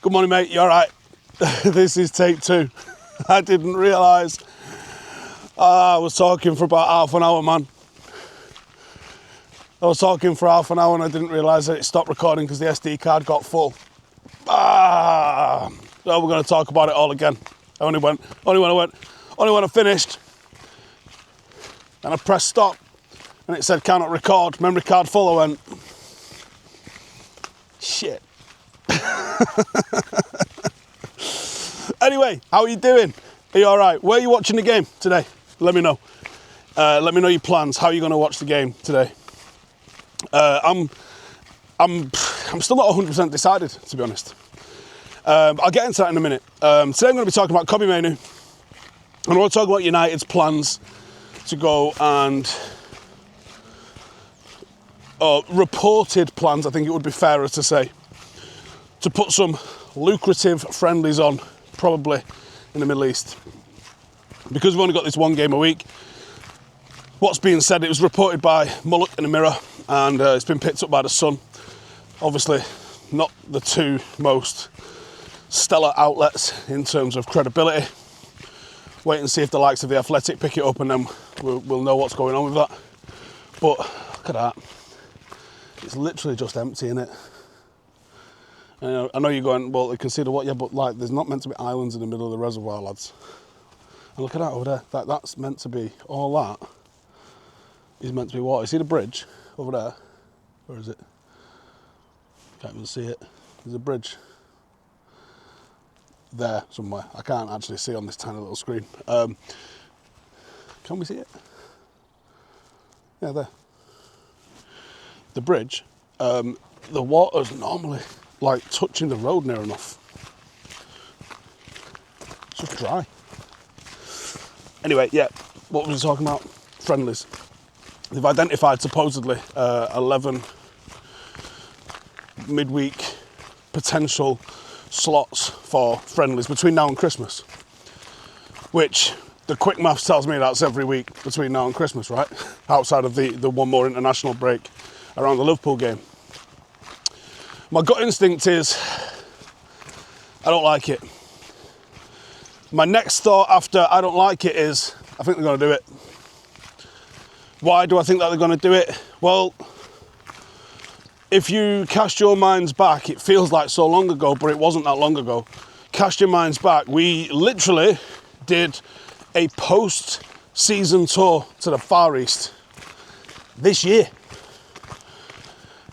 Good morning, mate. You all right? This is take 2. I didn't realise. I was talking for about half an hour, man. I was talking for half an hour and I didn't realise that it stopped recording because the SD card got full. So we're going to talk about it all again. Only when I finished and I pressed stop and it said cannot record, memory card full, I went, shit. Anyway, how are you doing? Are you all right? Where are you watching the game today? Let me know. Let me know your plans. How are you going to watch the game today? I'm still not 100% decided, to be honest. I'll get into that in a minute. Today I'm going to be talking about Kobbie Mainoo. And I want to talk about United's plans to go and reported plans, I think it would be fairer to say, to put some lucrative friendlies on, probably in the Middle East. Because we've only got this one game a week, what's being said, it was reported by Mullock in the Mirror, and it's been picked up by the Sun. Obviously, not the two most stellar outlets in terms of credibility. Wait and see if the likes of The Athletic pick it up, and then we'll know what's going on with that. But look at that. It's literally just empty, innit? I know you're going, well, you consider what, yeah, but like, there's not meant to be islands in the middle of the reservoir, lads. And look at that over there. That's meant to be, all that is meant to be water. You see the bridge over there? Where is it? Can't even see it. There's a bridge there somewhere. I can't actually see on this tiny little screen. Can we see it? Yeah, there. The bridge, the water's normally like touching the road near enough. It's just dry. Anyway, yeah, what was we talking about? Friendlies. They've identified supposedly 11 midweek potential slots for friendlies between now and Christmas, which the quick maths tells me that's every week between now and Christmas, right? Outside of the one more international break around the Liverpool game. My gut instinct is I don't like it. My next thought after I don't like it is I think they're going to do it. Why do I think that they're going to do it? Well, if you cast your minds back, it feels like so long ago, but it wasn't that long ago. Cast your minds back. We literally did a post-season tour to the Far East this year.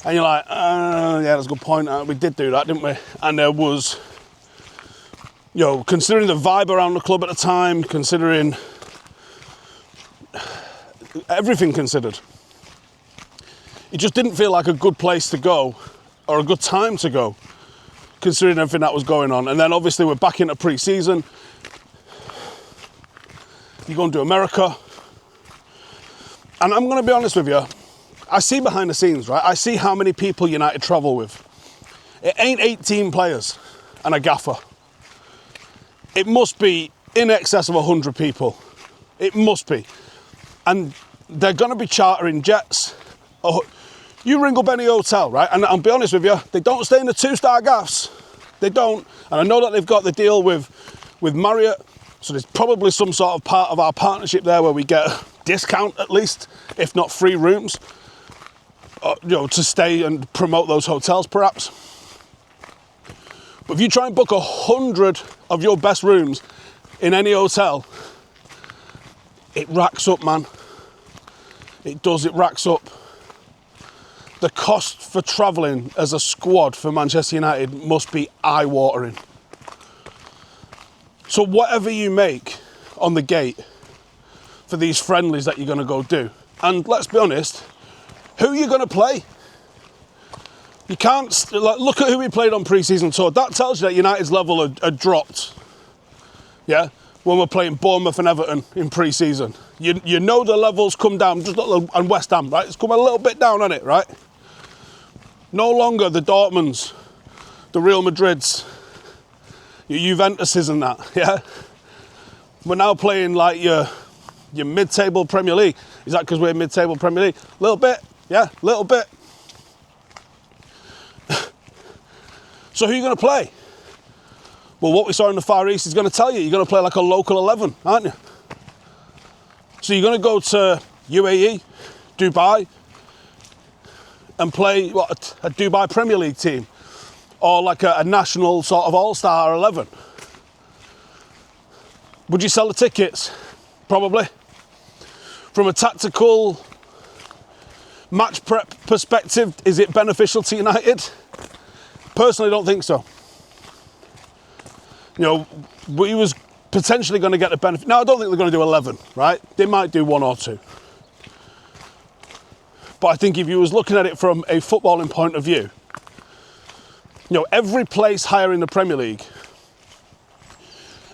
And you're like, yeah, that's a good point. We did do that, didn't we? And there was, you know, considering the vibe around the club at the time, considering everything considered, it just didn't feel like a good place to go or a good time to go, considering everything that was going on. And then obviously we're back into pre-season. You're going to America. And I'm going to be honest with you, I see behind the scenes, right? I see how many people United travel with. It ain't 18 players and a gaffer. It must be in excess of 100 people. It must be. And they're going to be chartering jets. Oh, you ring up any hotel, right? And I'll be honest with you, they don't stay in the 2-star gaffs. They don't. And I know that they've got the deal with Marriott. So there's probably some sort of part of our partnership there where we get a discount at least, if not free rooms, you know, to stay and promote those hotels perhaps. But if you try and book 100 of your best rooms in any hotel, it racks up, man. It does, it racks up. The cost for travelling as a squad for Manchester United must be eye-watering. So whatever you make on the gate for these friendlies that you're going to go do, and let's be honest, who are you going to play? You can't, look at who we played on pre-season tour. That tells you that United's level had dropped. Yeah? When we're playing Bournemouth and Everton in pre-season. You know the levels come down, just and West Ham, right? It's come a little bit down on it, right? No longer the Dortmunds, the Real Madrids, your Juventuses and that, yeah? We're now playing like your mid-table Premier League. Is that because we're mid-table Premier League? A little bit, yeah, a little bit. So who are you going to play? Well, what we saw in the Far East is going to tell you, you're going to play like a local 11, aren't you? So you're going to go to UAE, Dubai, and play what, a Dubai Premier League team, or like a national sort of all-star 11. Would you sell the tickets? Probably. From a tactical match prep perspective, is it beneficial to United? Personally, don't think so. You know, we was potentially going to get the benefit. Now, I don't think they're going to do 11, right? They might do 1 or 2. But I think if you was looking at it from a footballing point of view, you know, every place higher in the Premier League,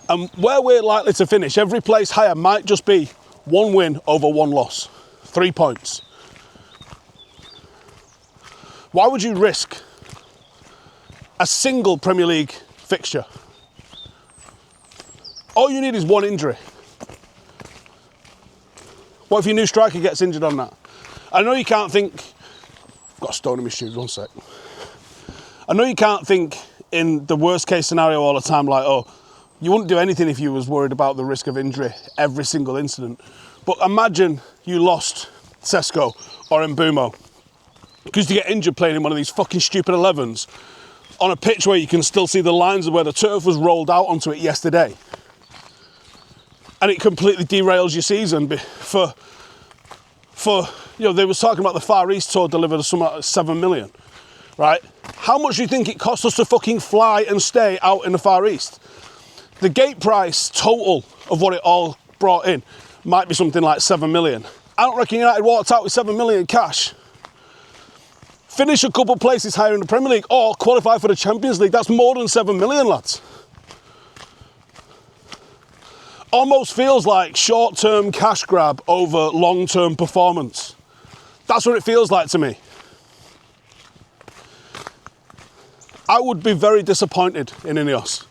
and where we're likely to finish, every place higher might just be 1 win over 1 loss, 3 points. Why would you risk a single Premier League fixture? All you need is 1 injury. What if your new striker gets injured on that? I know you can't think... I've got a stone in my shoes, 1 sec. I know you can't think in the worst case scenario all the time, like, oh, you wouldn't do anything if you was worried about the risk of injury every single incident. But imagine you lost Sesko or Mbumo because you get injured playing in one of these fucking stupid 11s on a pitch where you can still see the lines of where the turf was rolled out onto it yesterday. And it completely derails your season for you know, they was talking about the Far East tour delivered something like 7 million, right? How much do you think it cost us to fucking fly and stay out in the Far East? The gate price total of what it all brought in might be something like 7 million. I don't reckon United walked out with 7 million cash. Finish a couple places higher in the Premier League or qualify for the Champions League. That's more than 7 million, lads. Almost feels like short-term cash grab over long-term performance. That's what it feels like to me. I would be very disappointed in INEOS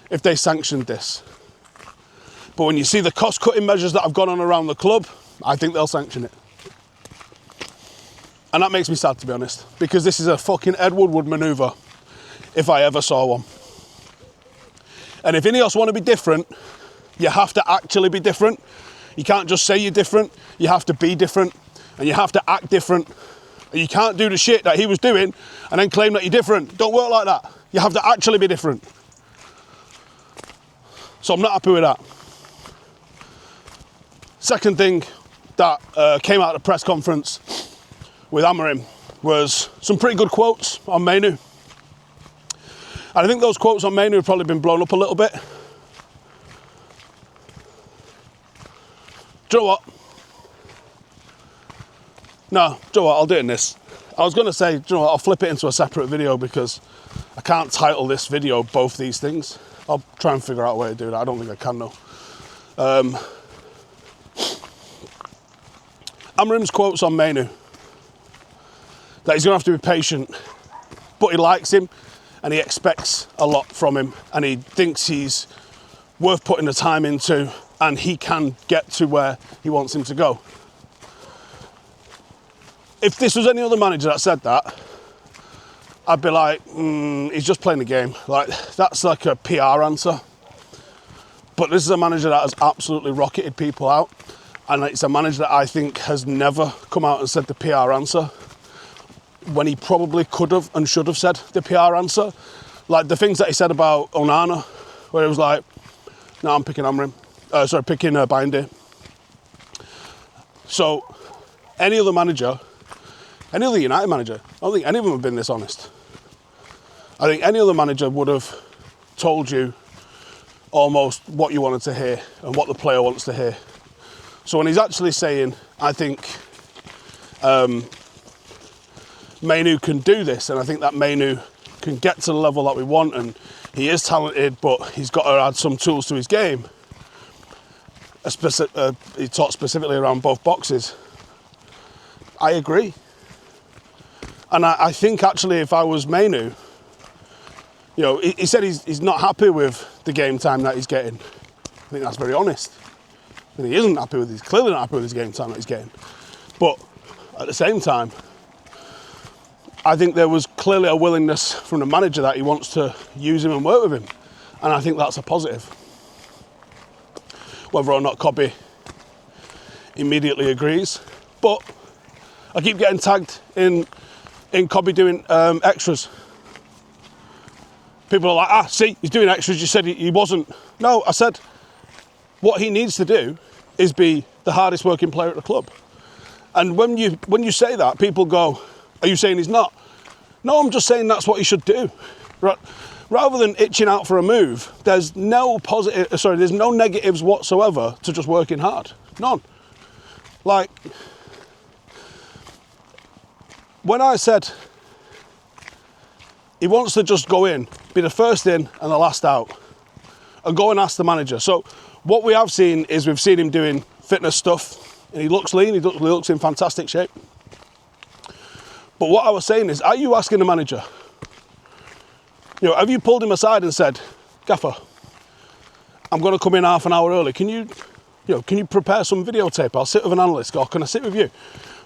if they sanctioned this. But when you see the cost-cutting measures that have gone on around the club, I think they'll sanction it. And that makes me sad, to be honest, because this is a fucking Ed Woodward manoeuvre, if I ever saw one. And if INEOS want to be different, you have to actually be different. You can't just say you're different. You have to be different. And you have to act different. And you can't do the shit that he was doing and then claim that you're different. Don't work like that. You have to actually be different. So I'm not happy with that. Second thing that came out of the press conference with Amorim was some pretty good quotes on Mainoo. And I think those quotes on Mainoo have probably been blown up a little bit. Do you know what? No, do you know what? I'll do it in this. I was going to say, do you know what? I'll flip it into a separate video because I can't title this video both these things. I'll try and figure out a way to do that. I don't think I can, though. Amorim's quotes on Mainoo. That he's going to have to be patient, but he likes him and he expects a lot from him and he thinks he's worth putting the time into and he can get to where he wants him to go. If this was any other manager that said that, I'd be like, he's just playing the game. Like, that's like a PR answer. But this is a manager that has absolutely rocketed people out. And it's a manager that I think has never come out and said the PR answer when he probably could have and should have said the PR answer. Like the things that he said about Onana, where he was like, no, I'm picking Amorim. Picking Bindy. So, any other manager, any other United manager, I don't think any of them have been this honest. I think any other manager would have told you almost what you wanted to hear and what the player wants to hear. So when he's actually saying, I think Mainoo can do this, and I think that Mainoo can get to the level that we want, and he is talented, but he's got to add some tools to his game. He talked specifically around both boxes. I agree. And I think actually if I was Mainoo, you know, he said he's not happy with the game time that he's getting. I think that's very honest. And he isn't happy with he's clearly not happy with his game time that he's getting. But at the same time, I think there was clearly a willingness from the manager that he wants to use him and work with him. And I think that's a positive. Whether or not Kobbie immediately agrees. But I keep getting tagged in Kobbie doing extras. People are like, see, he's doing extras, you said he wasn't. No, I said what he needs to do is be the hardest working player at the club. And when you say that, people go, are you saying he's not? No, I'm just saying that's what he should do. Right? Rather than itching out for a move, there's no negatives whatsoever to just working hard. None. Like, when I said he wants to just go in, be the first in and the last out, and go and ask the manager. So what we have seen is we've seen him doing fitness stuff, and he looks lean, he looks in fantastic shape. But what I was saying is, are you asking the manager? You know, have you pulled him aside and said, Gaffer, I'm going to come in half an hour early. Can you prepare some videotape? I'll sit with an analyst, or can I sit with you?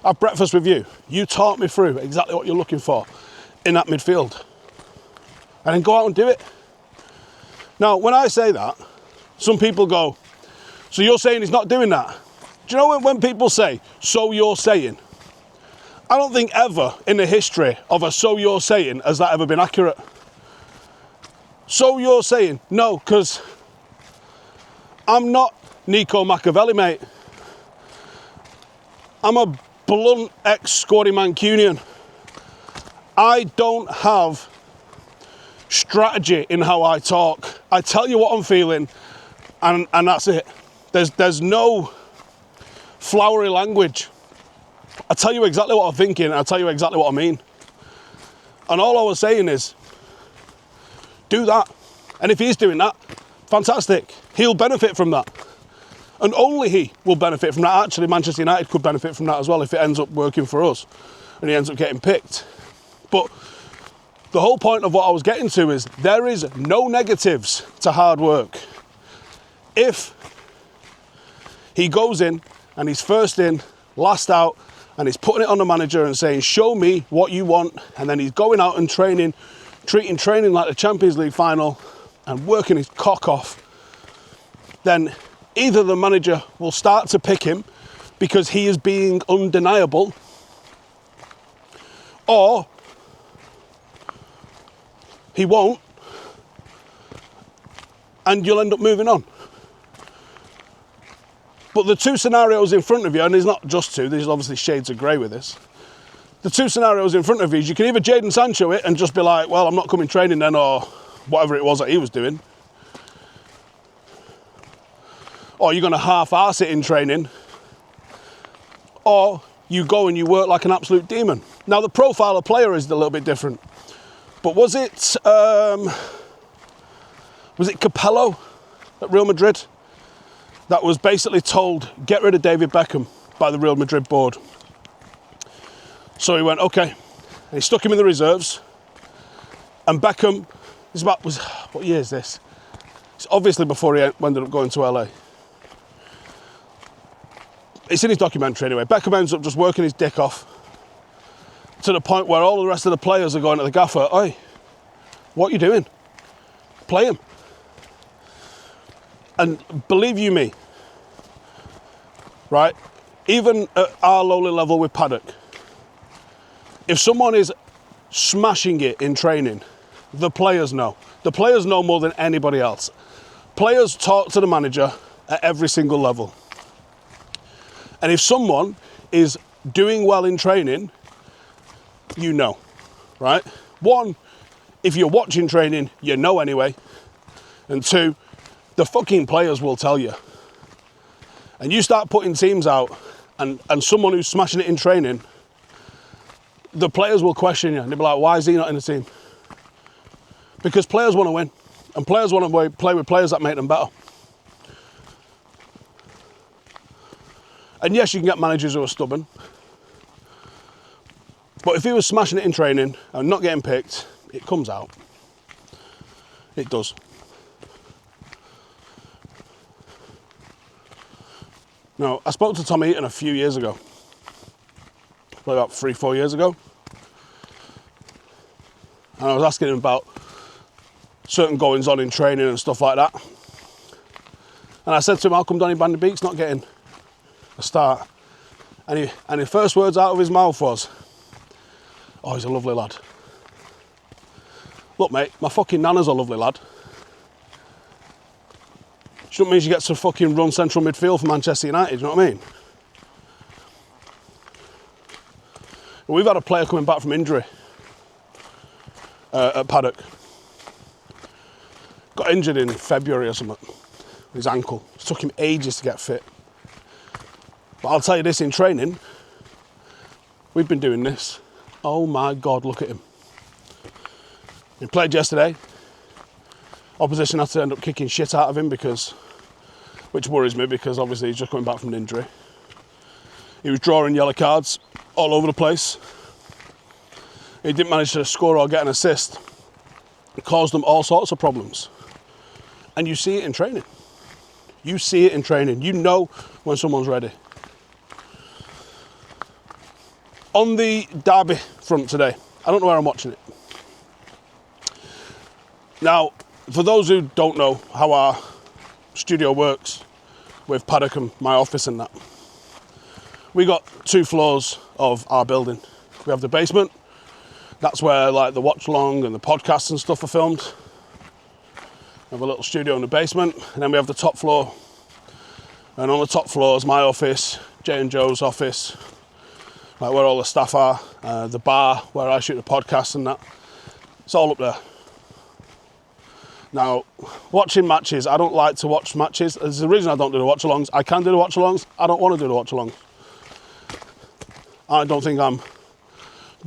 Have breakfast with you. You talk me through exactly what you're looking for in that midfield. And then go out and do it. Now, when I say that, some people go, so you're saying he's not doing that? Do you know when people say, so you're saying? I don't think ever in the history of a so you're saying has that ever been accurate. So you're saying? No, because I'm not Nico Machiavelli, mate. I'm a blunt ex-squaddy Mancunian. I don't have strategy in how I talk. I tell you what I'm feeling, and that's it. There's no flowery language. I tell you exactly what I'm thinking, and I tell you exactly what I mean. And all I was saying is, do that. And if he's doing that, fantastic. He'll benefit from that. And only he will benefit from that. Actually, Manchester United could benefit from that as well if it ends up working for us and he ends up getting picked. But the whole point of what I was getting to is there is no negatives to hard work. If he goes in and he's first in, last out, and he's putting it on the manager and saying, show me what you want, and then he's going out and training, treating training like the Champions League final and working his cock off, then either the manager will start to pick him because he is being undeniable, or he won't, and you'll end up moving on. But the two scenarios in front of you, and there's not just two, there's obviously shades of grey with this. The two scenarios in front of you is you can either Jadon Sancho it and just be like, well, I'm not coming training then, or whatever it was that he was doing. Or you're going to half-arse it in training. Or you go and you work like an absolute demon. Now, the profile of player is a little bit different. But was it Capello at Real Madrid that was basically told, get rid of David Beckham by the Real Madrid board? So he went, okay. And he stuck him in the reserves. And Beckham, what year is this? It's obviously before he ended up going to LA. It's in his documentary anyway. Beckham ends up just working his dick off to the point where all the rest of the players are going to the gaffer, oi, what are you doing? Play him. And believe you me, right, even at our lowly level with Paddock, if someone is smashing it in training, the players know. The players know more than anybody else. Players talk to the manager at every single level. And if someone is doing well in training, you know, right? One, if you're watching training, you know anyway. And two, the fucking players will tell you. And you start putting teams out and someone who's smashing it in training, the players will question you. And they'll be like, why is he not in the team? Because players want to win. And players want to play with players that make them better. And yes, you can get managers who are stubborn. But if he was smashing it in training and not getting picked, it comes out. It does. Now, I spoke to Tom Eaton a few years ago. Probably about 3-4 years ago. And I was asking him about certain goings on in training and stuff like that. And I said to him, how come Donny Van de Beek's not getting a start? And the first words out of his mouth was, oh, he's a lovely lad. Look, mate, my fucking nana's a lovely lad. Which means you get to fucking run central midfield for Manchester United, you know what I mean? We've had a player coming back from injury at Paddock. Got injured in February or something, his ankle. It took him ages to get fit. But I'll tell you this, in training, we've been doing this. Oh my God, look at him. He played yesterday. Opposition had to end up kicking shit out of him which worries me because obviously he's just coming back from an injury. He was drawing yellow cards all over the place. He didn't manage to score or get an assist. It caused them all sorts of problems. And you see it in training. You see it in training. You know when someone's ready. On the derby front today, I don't know where I'm watching it. Now, for those who don't know how our studio works with Paddock and my office and that, we got 2 floors of our building. We have the basement. That's where like the watch along and the podcasts and stuff are filmed. We have a little studio in the basement, and then we have the top floor. And on the top floor is my office, Jay and Joe's office, like where all the staff are, the bar where I shoot the podcast and that. It's all up there. Now, watching matches, I don't like to watch matches. There's a reason I don't do the watch-alongs. I can do the watch-alongs. I don't want to do the watch-alongs. I don't think I'm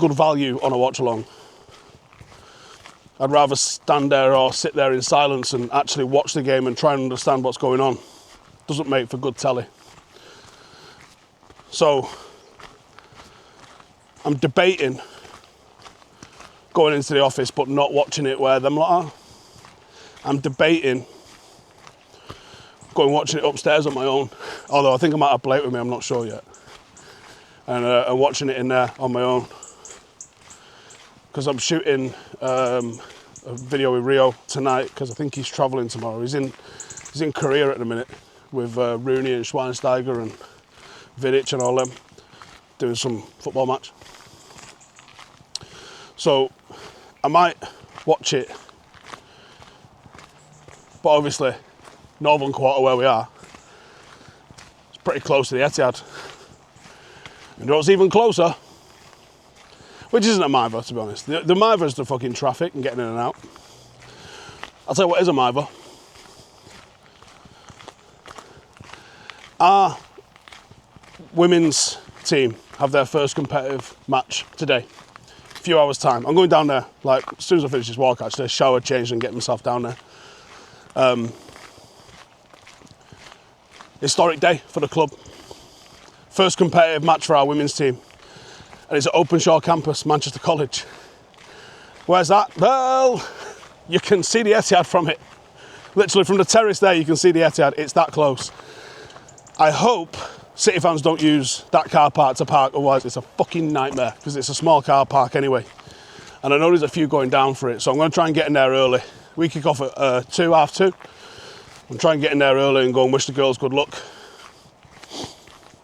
good value on a watch-along. I'd rather stand there or sit there in silence and actually watch the game and try and understand what's going on. Doesn't make for good telly. So, I'm debating going into the office but not watching it where them lot are. I'm debating going watching it upstairs on my own, although I think I might have Blake with me, I'm not sure yet, and watching it in there on my own, because I'm shooting a video with Rio tonight, because I think he's travelling tomorrow. He's in Korea at the minute with Rooney and Schweinsteiger and Vidic and all them, doing some football match. So I might watch it, but obviously Northern Quarter where we are, it's pretty close to the Etihad. And what's even closer, which isn't a mither to be honest, the mither is the fucking traffic and getting in and out. I'll tell you what is a mither. Our women's team have their first competitive match today. A few hours time. I'm going down there, like as soon as I finish this walk actually, shower, change and get myself down there. Historic day for the club. First competitive match for our women's team. And it's at Openshaw campus, Manchester College. Where's that? Well, you can see the Etihad from it. Literally from the terrace there, you can see the Etihad. It's that close. I hope City fans don't use that car park to park, otherwise it's a fucking nightmare, because it's a small car park anyway. And I know there's a few going down for it, so I'm going to try and get in there early. We kick off at 2:30. I'm trying to get in there early and go and wish the girls good luck.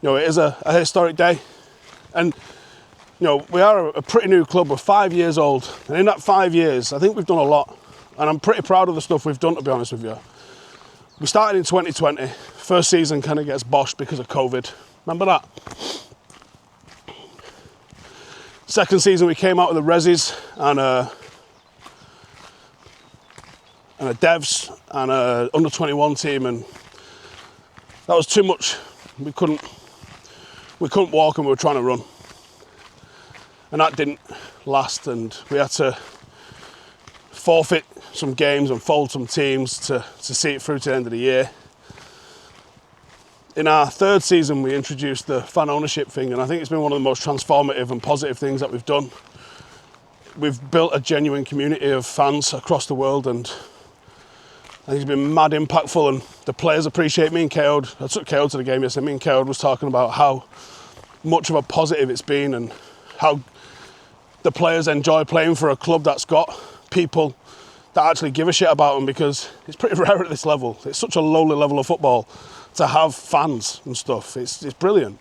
You know, it is a historic day. And, you know, we are a pretty new club. We're 5 years old. And in that 5 years, I think we've done a lot. And I'm pretty proud of the stuff we've done, to be honest with you. We started in 2020. First season kind of gets boshed because of COVID. Remember that? Second season, we came out with the Resis and a devs and a under-21 team, and that was too much. We couldn't walk and we were trying to run. And that didn't last, and we had to forfeit some games and fold some teams to see it through to the end of the year. In our third season, we introduced the fan ownership thing, and I think it's been one of the most transformative and positive things that we've done. We've built a genuine community of fans across the world, and I think it's been mad impactful, and the players appreciate me and Keod. I took Keod to the game yesterday. Me and Keod was talking about how much of a positive it's been and how the players enjoy playing for a club that's got people that actually give a shit about them, because it's pretty rare at this level. It's such a lowly level of football to have fans and stuff. It's brilliant.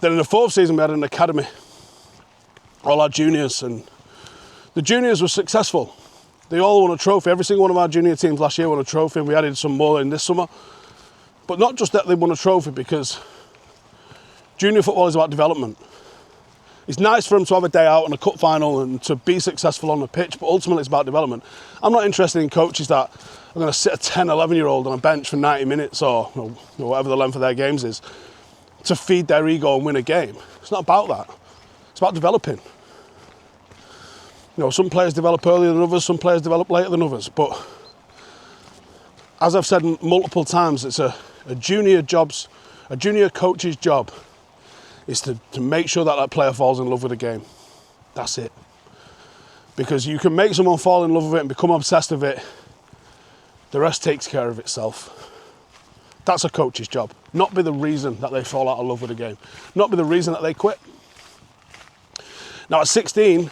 Then in the 4th season we had an academy, all our juniors, and the juniors were successful. They all won a trophy. Every single one of our junior teams last year won a trophy, and we added some more in this summer. But not just that they won a trophy, because junior football is about development. It's nice for them to have a day out and a cup final and to be successful on the pitch, but ultimately it's about development. I'm not interested in coaches that are going to sit a 10, 11-year-old on a bench for 90 minutes or whatever the length of their games is to feed their ego and win a game. It's not about that. It's about developing. Some players develop earlier than others, some players develop later than others, but as I've said multiple times, it's a junior coach's job is to make sure that player falls in love with the game. That's it. Because you can make someone fall in love with it and become obsessed with it. The rest takes care of itself. That's a coach's job. Not be the reason that they fall out of love with the game. Not be the reason that they quit. Now at 16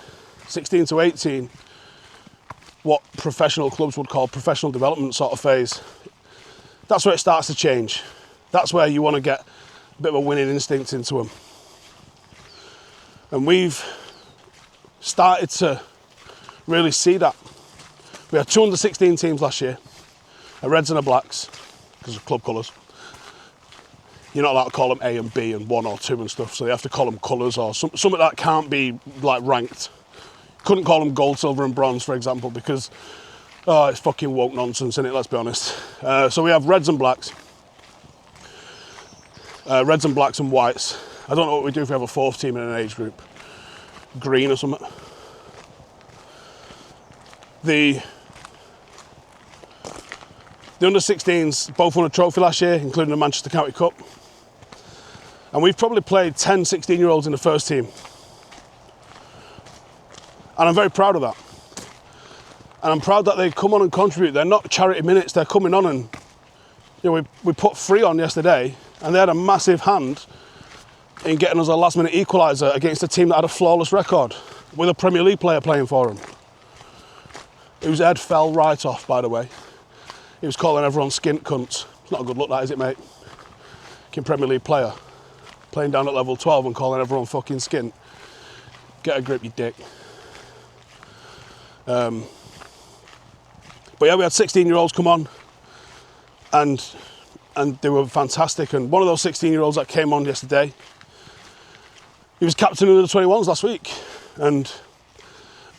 to 18, what professional clubs would call professional development sort of phase, that's where it starts to change. That's where you want to get a bit of a winning instinct into them. And we've started to really see that. We had 2 under-16 teams last year, a Reds and a Blacks, because of club colours. You're not allowed to call them A and B and 1 or 2 and stuff, so you have to call them colours or something that can't be ranked. Couldn't call them gold, silver and bronze, for example, because it's fucking woke nonsense, isn't it, let's be honest. So we have Reds and Blacks. Reds and Blacks and Whites. I don't know what we do if we have a 4th team in an age group. Green or something. The under-16s both won a trophy last year, including the Manchester County Cup. And we've probably played 10 16-year-olds in the first team. And I'm very proud of that. And I'm proud that they come on and contribute. They're not charity minutes, they're coming on and, we put 3 on yesterday, and they had a massive hand in getting us a last-minute equaliser against a team that had a flawless record, with a Premier League player playing for them. Whose head fell right off, by the way. He was calling everyone skint cunts. It's not a good look, that, is it, mate? Fucking Premier League player. Playing down at level 12 and calling everyone fucking skint. Get a grip, you dick. But yeah, we had 16-year-olds come on, and they were fantastic. And one of those 16-year-olds that came on yesterday, he was captain of the 21s last week. And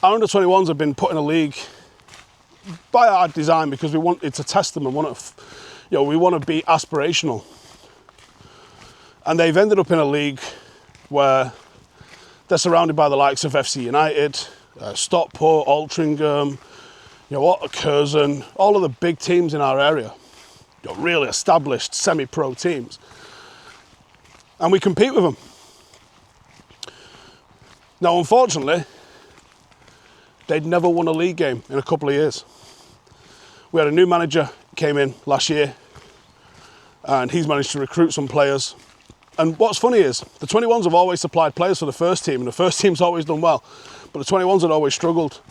our under 21s have been put in a league by our design because we wanted to test them and we want to be aspirational. And they've ended up in a league where they're surrounded by the likes of FC United, Stockport, Altrincham, Curzon, all of the big teams in our area, really established semi-pro teams. And we compete with them. Now, unfortunately, they'd never won a league game in a couple of years. We had a new manager came in last year, and he's managed to recruit some players. And what's funny is, the 21s have always supplied players for the first team, and the first team's always done well, but the 21s had always struggled.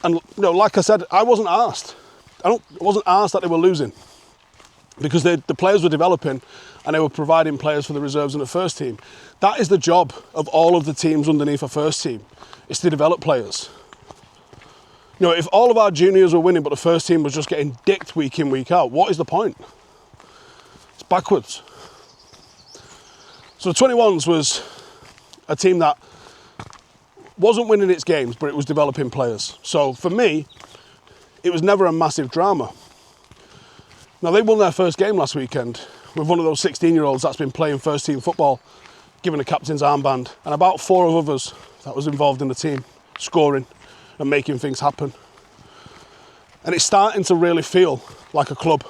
And like I said, I wasn't asked. I wasn't asked that they were losing, because the players were developing and they were providing players for the reserves in the first team. That is the job of all of the teams underneath a first team, is to develop players. If all of our juniors were winning but the first team was just getting dicked week in, week out, what is the point? It's backwards. So the 21s was a team that wasn't winning its games, but it was developing players. So for me, it was never a massive drama. Now, they won their first game last weekend with one of those 16-year-olds that's been playing first team football, given a captain's armband, and about 4 of others that was involved in the team, scoring and making things happen. And it's starting to really feel like a club.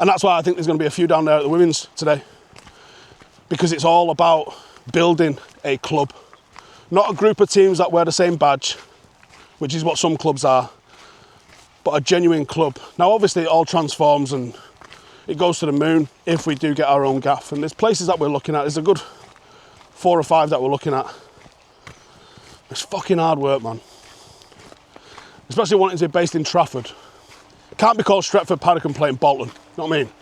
And that's why I think there's going to be a few down there at the women's today, because it's all about building a club. Not a group of teams that wear the same badge, which is what some clubs are, but a genuine club. Now, obviously, it all transforms and it goes to the moon if we do get our own gaff. And there's places that we're looking at. There's a good 4 or 5 that we're looking at. It's fucking hard work, man. especially wanting to be based in Trafford. Can't be called Stretford, Paddock and play in Bolton. You know what I mean?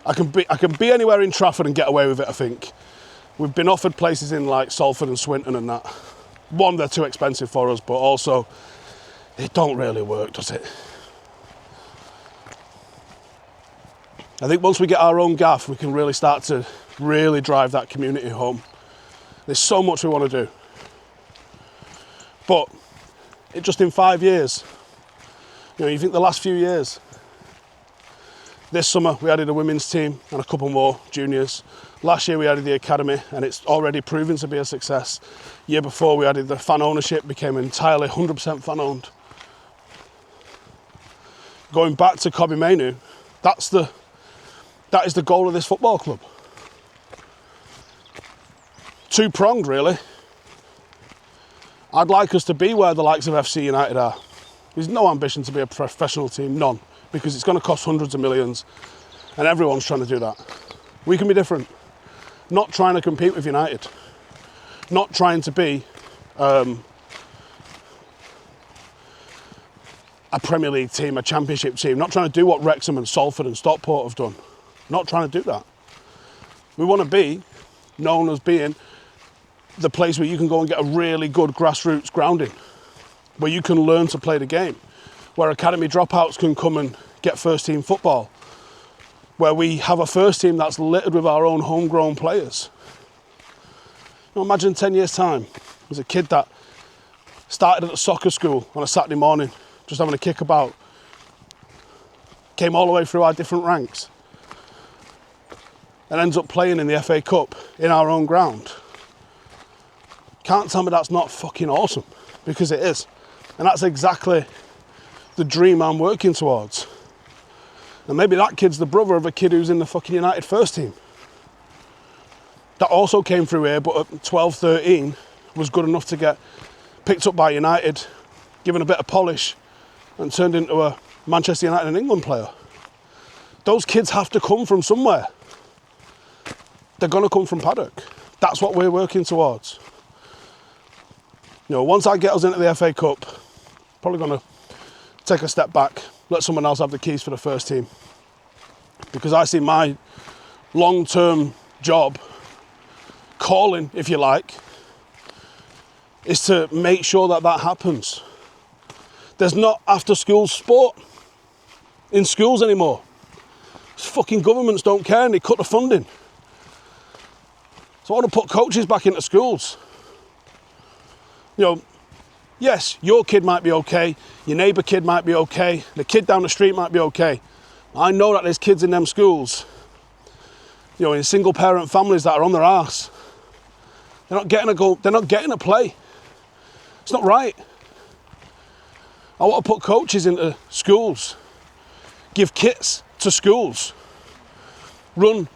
I can be anywhere in Trafford and get away with it, I think. We've been offered places in like Salford and Swinton and that. One, they're too expensive for us, but also it don't really work, does it? I think once we get our own gaff, we can really start to really drive that community home. There's so much we want to do. But it just in 5 years, you know, you think the last few years, this summer we added a women's team and a couple more juniors. Last year we added the academy and it's already proven to be a success. Year before we added the fan ownership, became entirely 100% fan owned. Going back to Kobbie Mainoo, that is the goal of this football club. Two-pronged, really. I'd like us to be where the likes of FC United are. There's no ambition to be a professional team, none, because it's going to cost hundreds of millions, and everyone's trying to do that. We can be different. Not trying to compete with United. Not trying to be a Premier League team, a Championship team. Not trying to do what Wrexham and Salford and Stockport have done. Not trying to do that. We want to be known as being the place where you can go and get a really good grassroots grounding, where you can learn to play the game, where academy dropouts can come and get first team football, where we have a first team that's littered with our own homegrown players. You know, imagine 10 years time, as a kid that started at a soccer school on a Saturday morning, just having a kick about, came all the way through our different ranks, and ends up playing in the FA Cup in our own ground. Can't tell me that's not fucking awesome, because it is. And that's exactly the dream I'm working towards. And maybe that kid's the brother of a kid who's in the fucking United first team. That also came through here, but at 12, 13, was good enough to get picked up by United, given a bit of polish, and turned into a Manchester United and England player. Those kids have to come from somewhere. They're going to come from Paddock. That's what we're working towards. You know, once I get us into the FA Cup, probably going to take a step back, let someone else have the keys for the first team. Because I see my long-term job, calling, if you like, is to make sure that that happens. There's not after-school sport in schools anymore. Fucking governments don't care and they cut the funding. So I want to put coaches back into schools. You know, yes, your kid might be okay, your neighbour kid might be okay, the kid down the street might be okay. I know that there's kids in them schools, you know, in single parent families that are on their arse. They're not getting a goal, they're not getting a play. It's not right. I want to put coaches into schools, give kits to schools, run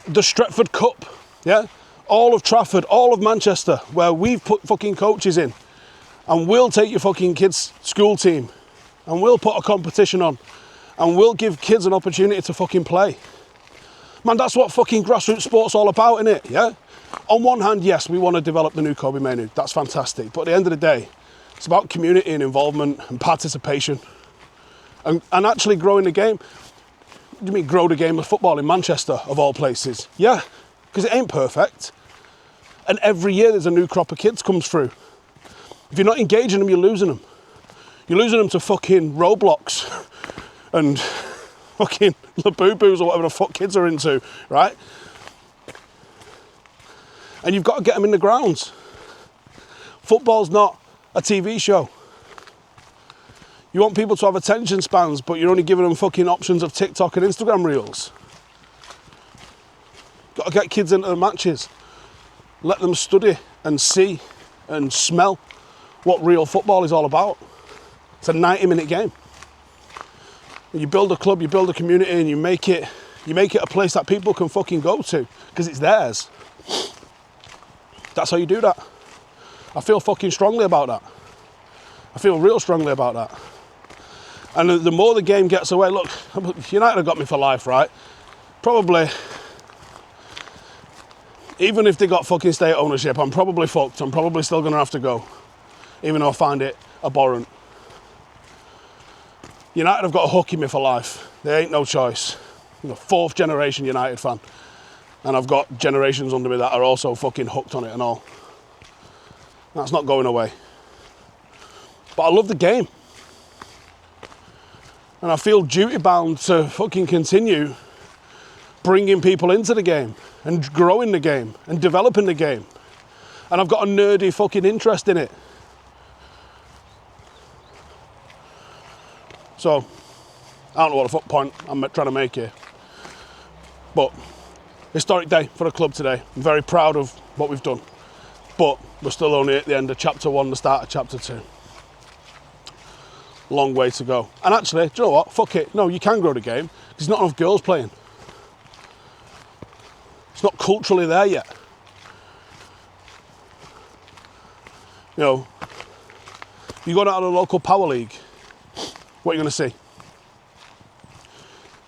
the Stretford Cup, yeah? All of Trafford, all of Manchester, where we've put fucking coaches in, and we'll take your fucking kids' school team, and we'll put a competition on, and we'll give kids an opportunity to fucking play. Man, that's what fucking grassroots sport's all about, innit, yeah? On one hand, yes, we want to develop the new Kobbie Mainoo, that's fantastic, but at the end of the day, it's about community and involvement and participation, and actually growing the game. What do you mean grow the game of football in Manchester, of all places? Yeah, because it ain't perfect. And every year there's a new crop of kids comes through. If you're not engaging them, you're losing them. You're losing them to fucking Roblox and fucking Labubu's or whatever the fuck kids are into, right? And you've got to get them in the grounds. Football's not a TV show. You want people to have attention spans, but you're only giving them fucking options of TikTok and Instagram reels. Got to get kids into the matches. Let them study and see and smell what real football is all about. It's a 90-minute game. You build a club, you build a community, and you make it a place that people can fucking go to because it's theirs. That's how you do that. I feel fucking strongly about that. I feel real strongly about that. And the more the game gets away, look, United have got me for life, right? Probably, even if they got fucking state ownership, I'm probably fucked. I'm probably still going to have to go. even though I find it abhorrent. United have got a hook in me for life. There ain't no choice. I'm a 4th generation United fan. And I've got generations under me that are also fucking hooked on it and all. That's not going away. But I love the game. And I feel duty bound to fucking continue bringing people into the game and growing the game and developing the game. And I've got a nerdy fucking interest in it. So, I don't know what the fuck point I'm trying to make here. But, historic day for the club today. I'm very proud of what we've done. But, we're still only at the end of chapter 1, the start of chapter 2. Long way to go. And actually, do you know what? Fuck it. No, you can grow the game. There's not enough girls playing. It's not culturally there yet. You know, you go down to the local power league, what are you going to see?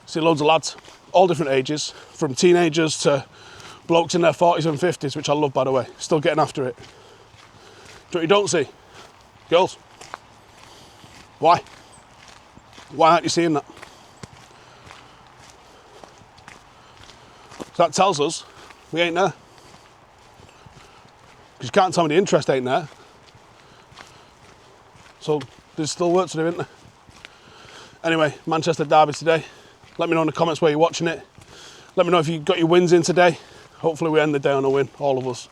See loads of lads, all different ages, from teenagers to blokes in their 40s and 50s, which I love, by the way, still getting after it. Do you know what you don't see? Girls. Why? Why aren't you seeing that? So that tells us we ain't there. Because you can't tell me the interest ain't there. So there's still work to do, isn't there? Anyway, Manchester derby today. Let me know in the comments where you're watching it. Let me know if you got your wins in today. Hopefully we end the day on a win, all of us.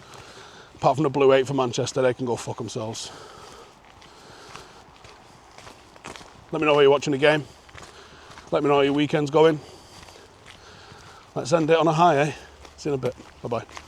Apart from the blue 8 for Manchester, they can go fuck themselves. Let me know where you're watching the game. Let me know how your weekend's going. Let's end it on a high, eh? See you in a bit. Bye-bye.